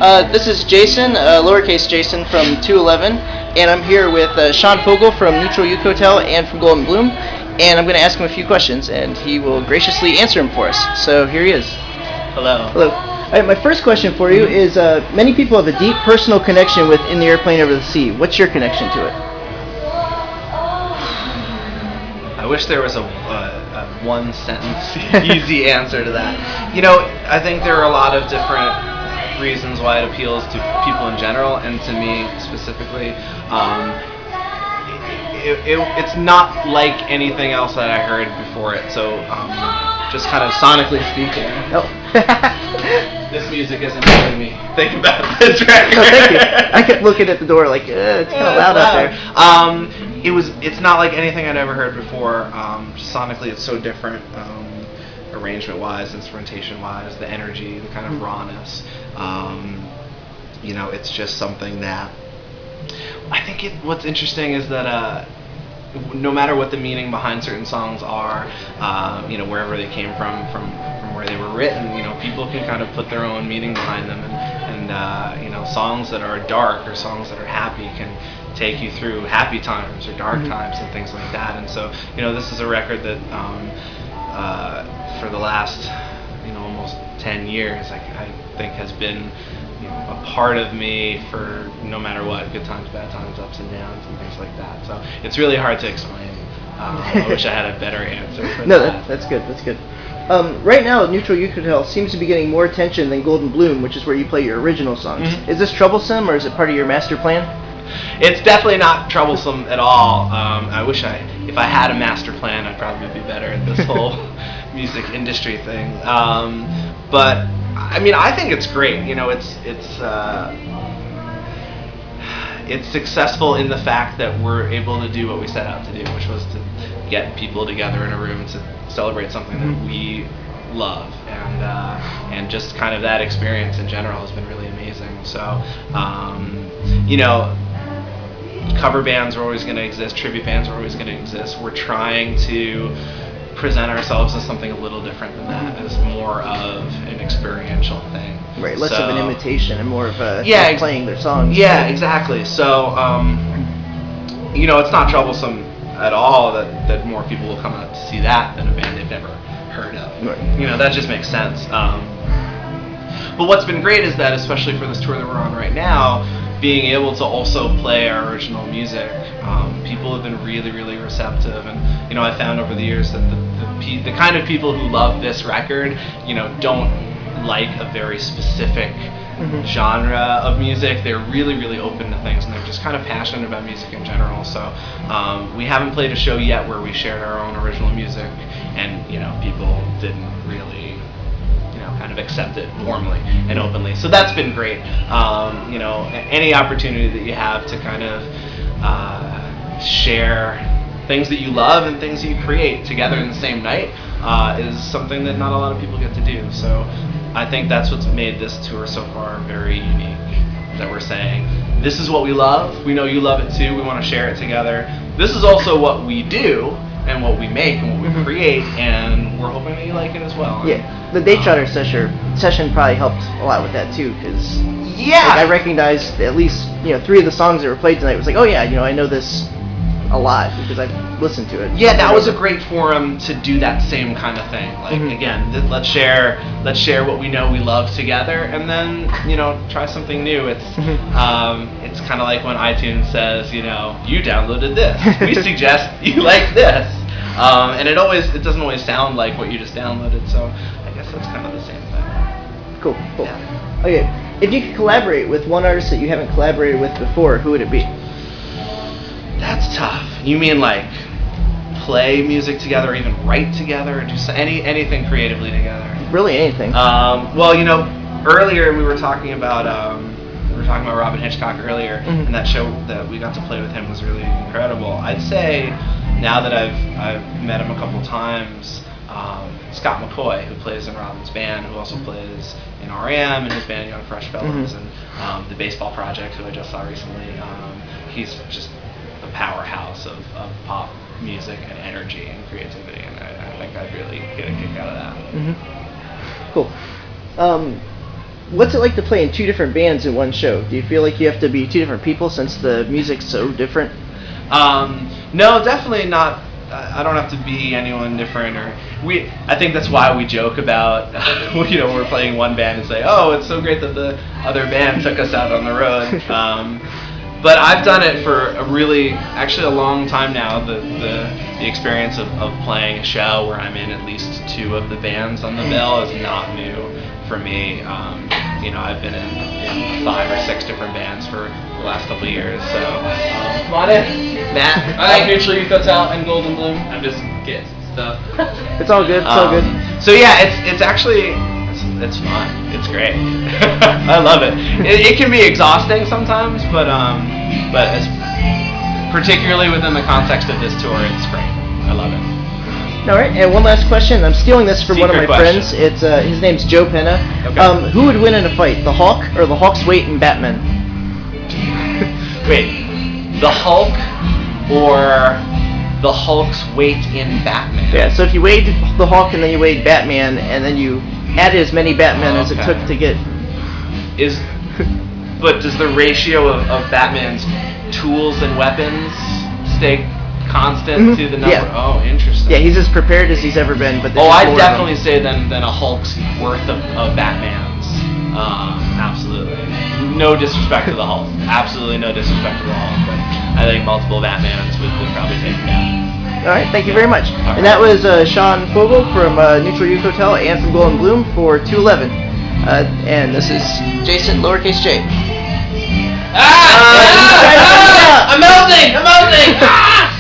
This is Jason, lowercase Jason from 211, and I'm here with Shawn Fogel from Neutral Youth Hotel and from Golden Bloom, and I'm going to ask him a few questions, and he will graciously answer them for us. So here he is. Hello. Hello. All right, my first question for you is, many people have a deep personal connection with In the Airplane Over the Sea. What's your connection to it? I wish there was a one sentence easy answer to that. You know, I think there are a lot of different reasons why it appeals to people in general, and to me specifically. It's not like anything else that I heard before it, so just kind of sonically speaking. Oh. This music isn't making me think about this record. No, thank you. I kept looking at the door like, it's kind of loud out there. It's not like anything I'd ever heard before. Sonically, it's so different. Arrangement-wise, instrumentation-wise, the energy, the kind of rawness. You know, it's just something that I think what's interesting is that no matter what the meaning behind certain songs are, you know, wherever they came from where they were written, you know, people can kind of put their own meaning behind them, and you know, songs that are dark or songs that are happy can take you through happy times or dark times and things like that. And so, you know, this is a record that for the last, you know, almost 10 years, I think has been, you know, a part of me for no matter what, good times, bad times, ups and downs, and things like that. So it's really hard to explain. I wish I had a better answer for that. That's good. That's good. Right now, Neutral Youth Hotel seems to be getting more attention than Golden Bloom, which is where you play your original songs. Is this troublesome, or is it part of your master plan? It's definitely not troublesome at all. I wish if I had a master plan, I'd probably be better at this whole music industry thing. But I mean, I think it's great. You know, it's successful in the fact that we're able to do what we set out to do, which was to get people together in a room to celebrate something that we love, and just kind of that experience in general has been really amazing. So, you know, cover bands are always going to exist, tribute bands are always going to exist. We're trying to present ourselves as something a little different than that, as more of an experiential thing. Right, less of an imitation and more of a playing their songs. Yeah, exactly. So, you know, it's not troublesome at all that more people will come out to see that than a band they've never heard of. Right. You know, that just makes sense. But what's been great is that, especially for this tour that we're on right now, being able to also play our original music, people have been really, really receptive. And you know, I found over the years that the kind of people who love this record, you know, don't like a very specific genre of music. They're really, really open to things, and they're just kind of passionate about music in general. So we haven't played a show yet where we shared our own original music, and you know, people didn't really, you know, kind of accept it warmly and openly. So that's been great. You know, any opportunity that you have to kind of share things that you love and things that you create together in the same night is something that not a lot of people get to do. So I think that's what's made this tour so far very unique, that we're saying, this is what we love, we know you love it too, we want to share it together. This is also what we do and what we make and what we create, and we're hoping that you like it as well. Yeah, the Date Trotter session probably helped a lot with that too, because like, I recognized at least, you know, 3 of the songs that were played tonight. It was like, oh yeah, you know, I know this a lot because I've listened to it. Yeah, that was a great forum to do that same kind of thing. Like again, let's share what we know we love together, and then, you know, try something new. It's it's kind of like when iTunes says, you know, you downloaded this, we suggest you like this, and it doesn't always sound like what you just downloaded. So I guess that's kind of the same thing. Cool. Yeah. Okay, if you could collaborate with one artist that you haven't collaborated with before, who would it be? That's tough. You mean like play music together, or even write together, or do anything creatively together? Really, anything. Well, you know, earlier we were talking about Robin Hitchcock earlier, and that show that we got to play with him was really incredible. I'd say now that I've met him a couple times, Scott McCoy, who plays in Robin's band, who also plays in R.E.M. and his band Young Fresh Fellows, and the Baseball Project, who I just saw recently. He's just a powerhouse of pop music and energy and creativity, and I think I'd really get a kick out of that. Cool. what's it like to play in two different bands in one show? Do you feel like you have to be two different people since the music's so different? No, definitely not. I don't have to be anyone different, I think that's why we joke about, we're playing one band and say, oh, it's so great that the other band took us out on the road. But I've done it for actually a long time now. The experience of playing a show where I'm in at least two of the bands on the bill is not new for me. I've been in 5 or 6 different bands for the last couple of years. So come on in, Matt. I like Neutral Youth Hotel and Golden Bloom. I'm just getting stuff. It's all good. It's all good. So yeah, it's actually it's fun. It's great. I love it. It can be exhausting sometimes, but it's, particularly within the context of this tour, it's great. I love it. All right, and one last question. I'm stealing this from one of my Secret friends. It's his name's Joe Penna. Okay. Who would win in a fight, the Hulk or the Hulk's weight in Batman? Wait, the Hulk or the Hulk's weight in Batman? Yeah. So if you weighed the Hulk and then you weighed Batman and then you added as many Batmen as it took to get. But does the ratio of Batman's tools and weapons stay constant to the number? Yeah. Oh, interesting. Yeah, he's as prepared as he's ever been. But I'd definitely say than a Hulk's worth of Batman's. Absolutely. No disrespect to the Hulk. Absolutely no disrespect to the Hulk. But I think multiple Batmans would probably take him down. All right, thank you very much. All and that was Shawn Fogel from Neutral Youth Hotel and from Golden Bloom for 211. And this is Jason, lowercase j. I'm melting! I'm melting!